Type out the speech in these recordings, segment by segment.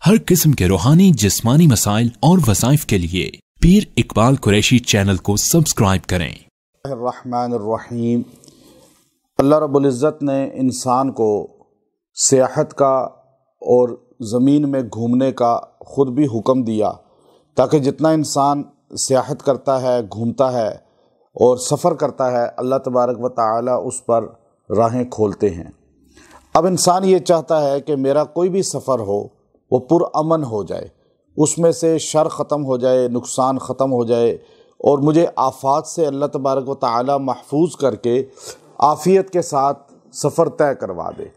हर किस्म के रूहानी जिस्मानी मसाइल और वज़ाइफ के लिए पीर इकबाल कुरैशी चैनल को सब्सक्राइब करें। रहमानिर्रहीम। अल्लाह रब्बुल इज़्ज़त ने इंसान को सियाहत का और ज़मीन में घूमने का ख़ुद भी हुक्म दिया, ताकि जितना इंसान सियाहत करता है, घूमता है और सफ़र करता है, अल्लाह तबारक व तआला उस पर राहें खोलते हैं। अब इंसान ये चाहता है कि मेरा कोई भी सफ़र हो वो पुरअमन हो जाए, उसमें से शर ख़त्म हो जाए, नुकसान ख़त्म हो जाए और मुझे आफ़ात से अल्लाह तबारक व तआला महफूज करके आफ़ियत के साथ सफ़र तय करवा दे।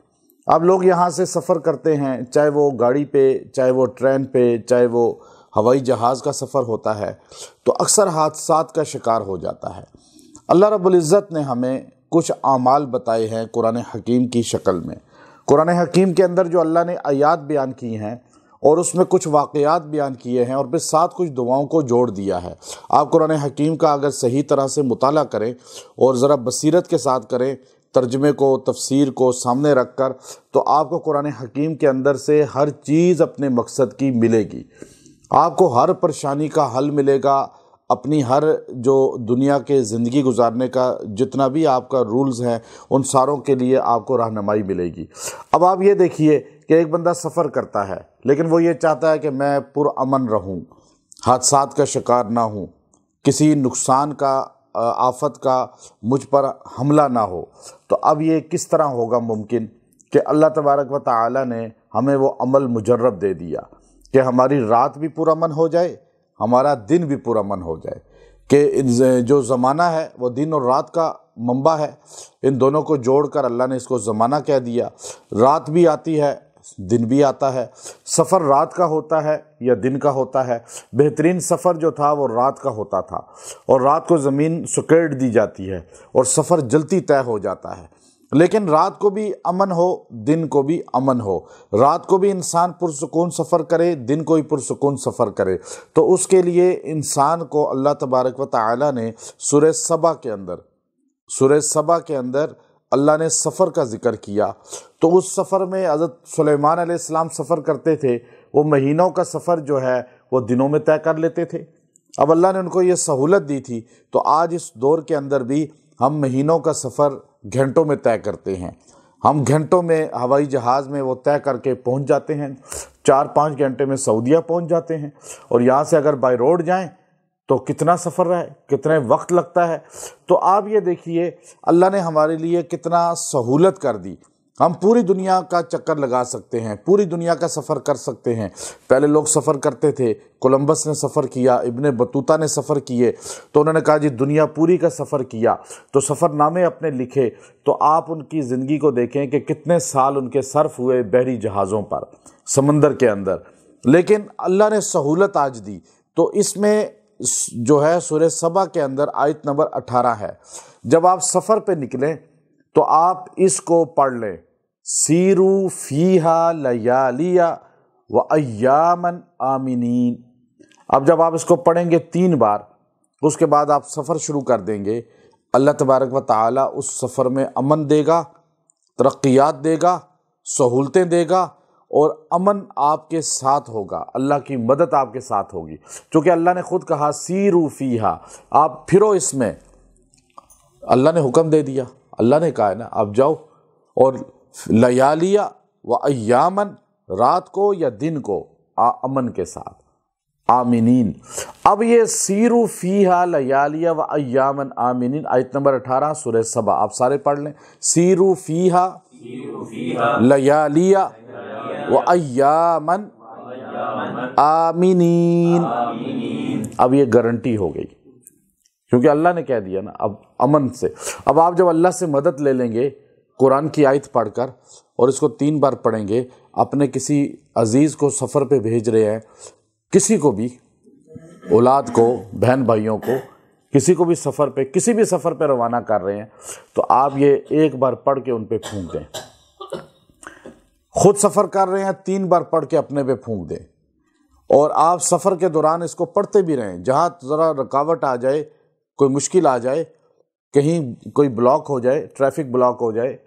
अब लोग यहाँ से सफ़र करते हैं, चाहे वो गाड़ी पे, चाहे वो ट्रेन पे, चाहे वो हवाई जहाज़ का सफ़र होता है, तो अक्सर हादसात का शिकार हो जाता है। अल्लाह रब्बुल इज़्ज़त ने हमें कुछ आमाल बताए हैं कुरान हकीम की शक्ल में। कुरान हकीम के अंदर जो अल्लाह ने आयात बयान की हैं और उसमें कुछ वाक़यात बयान किए हैं और फिर साथ कुछ दुआओं को जोड़ दिया है। आप कुरान हकीम का अगर सही तरह से मुताला करें और ज़रा बसीरत के साथ करें, तर्जमे को, तफसीर को सामने रख कर, तो आपको कुरान हकीम के अंदर से हर चीज़ अपने मकसद की मिलेगी। आपको हर परेशानी का हल मिलेगा। अपनी हर जो दुनिया के ज़िंदगी गुजारने का जितना भी आपका रूल्स हैं, उन सारों के लिए आपको रहनुमाई मिलेगी। अब आप ये देखिए कि एक बंदा सफ़र करता है, लेकिन वो ये चाहता है कि मैं पुरअमन रहूं, हादसात का शिकार ना हूं, किसी नुकसान का, आफत का मुझ पर हमला ना हो। तो अब ये किस तरह होगा मुमकिन कि अल्लाह तबारक व तआला ने हमें वो अमल मुजर्रब दे दिया कि हमारी रात भी पुरअमन हो जाए, हमारा दिन भी पुरअमन हो जाए, कि जो ज़माना है वो दिन और रात का मंबा है। इन दोनों को जोड़कर अल्लाह ने इसको ज़माना कह दिया। रात भी आती है, दिन भी आता है। सफ़र रात का होता है या दिन का होता है। बेहतरीन सफ़र जो था वो रात का होता था और रात को ज़मीन सुकेड़ दी जाती है और सफ़र जल्दी तय हो जाता है। लेकिन रात को भी अमन हो, दिन को भी अमन हो। रात को भी इंसान पुरसुकून सफ़र करे, दिन को भी पुरसुकून सफ़र करे। तो उसके लिए इंसान को अल्लाह तबारक व तआला ने सूरह सबा के अंदर अल्लाह ने सफ़र का ज़िक्र किया। तो उस सफ़र में हज़रत सुलेमान अलैहिस्सलाम सफ़र करते थे। वो महीनों का सफ़र जो है वो दिनों में तय कर लेते थे। अब अल्लाह ने उनको ये सहूलत दी थी, तो आज इस दौर के अंदर भी हम महीनों का सफ़र घंटों में तय करते हैं। हम घंटों में हवाई जहाज़ में वो तय करके पहुंच जाते हैं। 4-5 घंटे में सऊदीया पहुंच जाते हैं और यहाँ से अगर बाय रोड जाएं तो कितना सफ़र है, कितने वक्त लगता है। तो आप ये देखिए अल्लाह ने हमारे लिए कितना सहूलत कर दी। हम पूरी दुनिया का चक्कर लगा सकते हैं, पूरी दुनिया का सफ़र कर सकते हैं। पहले लोग सफ़र करते थे, कोलंबस ने सफ़र किया, इब्ने बतूता ने सफ़र किए, तो उन्होंने कहा जी दुनिया पूरी का सफ़र किया, तो सफ़रनामे अपने लिखे। तो आप उनकी ज़िंदगी को देखें कि कितने साल उनके सर्फ हुए बहरी जहाज़ों पर, समंदर के अंदर। लेकिन अल्लाह ने सहूलत आज दी। तो इसमें जो है सूरह सबा के अंदर आयत नंबर 18 है। जब आप सफ़र पे निकलें तो आप इसको पढ़ लें, सीरू फीहा लयालिया व अय्यामन आमिनीन। अब जब आप इसको पढ़ेंगे 3 बार, उसके बाद आप सफ़र शुरू कर देंगे। अल्लाह तबारक व तआला उस सफ़र में अमन देगा, तरक्कियात देगा, सहूलतें देगा और अमन आपके साथ होगा। अल्लाह की मदद आपके साथ होगी, क्योंकि अल्लाह ने खुद कहा सीरू फीहा, आप फिरो इसमें। अल्लाह ने हुक्म दे दिया, अल्लाह ने कहा है ना, आप जाओ। और लयालिया व अय्यामन, रात को या दिन को अमन के साथ, आमिनीन। अब ये सीरू फीहा लयालिया व अय्यामन आमिनीन, आयत नंबर 18 सूरह सबा, आप सारे पढ़ लें। सीरू फीहा लयालिया व अय्यामन आमिनीन। अब ये गारंटी हो गई, क्योंकि अल्लाह ने कह दिया ना, अब अमन से। अब आप जब अल्लाह से मदद ले लेंगे कुरान की आयत पढ़कर और इसको 3 बार पढ़ेंगे, अपने किसी अजीज़ को सफ़र पे भेज रहे हैं, किसी को भी, औलाद को, बहन भाइयों को, किसी को भी सफ़र पे, किसी भी सफ़र पे रवाना कर रहे हैं, तो आप ये 1 बार पढ़ के उन पे फूंक दें। खुद सफ़र कर रहे हैं, 3 बार पढ़ के अपने पे फूंक दें। और आप सफ़र के दौरान इसको पढ़ते भी रहें। जहाँ ज़रा रुकावट आ जाए, कोई मुश्किल आ जाए, कहीं कोई ब्लॉक हो जाए, ट्रैफिक ब्लॉक हो जाए,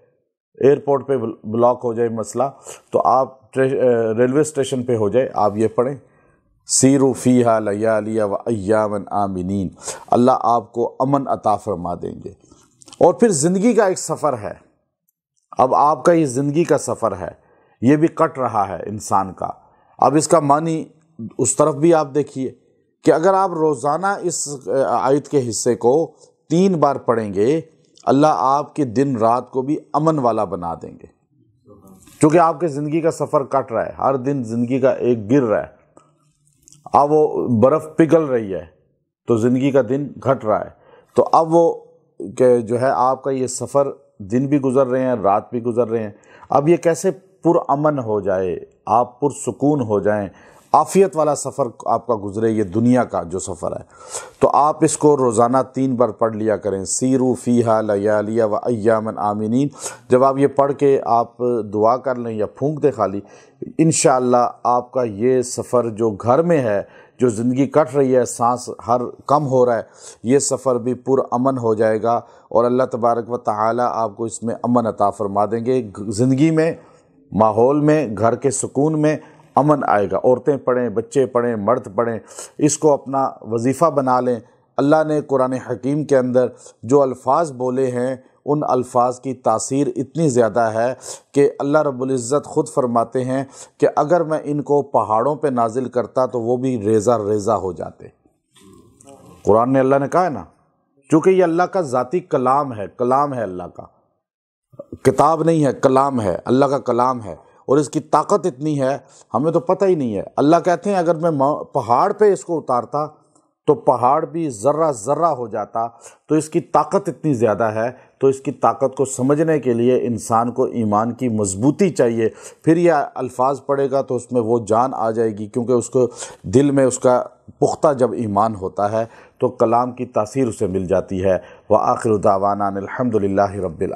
एयरपोर्ट पे ब्लॉक हो जाए मसला, तो आप ریلوے اسٹیشن پہ ہو جائے آپ یہ پڑھیں، سیروا فیہا لیالی و ایاما آمنین، اللہ آپ کو امن عطا فرما دیں گے۔ اور پھر زندگی کا ایک سفر ہے، اب آپ کا یہ زندگی کا سفر ہے، یہ بھی کٹ رہا ہے انسان کا۔ اب اس کا معنی اس طرف بھی آپ دیکھیے کہ اگر آپ روزانہ اس آیت کے حصے کو 3 بار پڑھیں گے، اللہ آپ کے دن رات کو بھی امن والا بنا دیں گے، چونکہ آپ کے زندگی کا سفر کٹ رہا ہے، ہر دن زندگی کا ایک گر رہا ہے، اب وہ برف پگھل رہی ہے تو زندگی کا دن گھٹ رہا ہے، تو اب وہ کہ جو ہے آپ کا یہ سفر دن بھی گزر رہے ہیں، رات بھی گزر رہے ہیں، اب یہ کیسے پرامن ہو جائے، آپ پرسکون ہو جائیں، عافیت والا سفر آپ کا گزرے، یہ دنیا کا جو سفر ہے۔ تو آپ اس کو روزانہ 3 بار پڑھ لیا کریں، سیروا فیہا لیالی و ایاما آمنین۔ جب آپ یہ پڑھ کے آپ دعا کر لیں یا پھونک دیں خالی، انشاءاللہ آپ کا یہ سفر جو گھر میں ہے، جو زندگی کٹ رہی ہے، سانس ہر کم ہو رہا ہے، یہ سفر بھی پرامن ہو جائے گا، اور اللہ تبارک و تعالی آپ کو اس میں امن عطا فرما دیں گے۔ زندگی میں، ماحول میں، گھر کے سکون میں امن آئے گا۔ عورتیں پڑھیں، بچے پڑھیں، مرد پڑھیں، اس کو اپنا وظیفہ بنا لیں۔ اللہ نے قرآن حکیم کے اندر جو الفاظ بولے ہیں، ان الفاظ کی تاثیر اتنی زیادہ ہے کہ اللہ رب العزت خود فرماتے ہیں کہ اگر میں ان کو پہاڑوں پہ نازل کرتا تو وہ بھی ریزہ ریزہ ہو جاتے۔ قرآن نے اللہ نے کہا ہے نا، چونکہ یہ اللہ کا ذاتی کلام ہے، کلام ہے اللہ کا، کتاب نہیں ہے، کلام ہے، اللہ کا کلام ہے، اور اس کی طاقت اتنی ہے ہمیں تو پتہ ہی نہیں ہے۔ اللہ کہتے ہیں اگر میں پہاڑ پہ اس کو اتارتا تو پہاڑ بھی ذرہ ذرہ ہو جاتا، تو اس کی طاقت اتنی زیادہ ہے۔ تو اس کی طاقت کو سمجھنے کے لیے انسان کو ایمان کی مضبوطی چاہیے، پھر یہ الفاظ پڑھے گا تو اس میں وہ جان آ جائے گی، کیونکہ اس کو دل میں اس کا پختہ جب ایمان ہوتا ہے تو کلام کی تاثیر اسے مل جاتی ہے۔ وآخر دعوانا الحمد للہ رب العالمین۔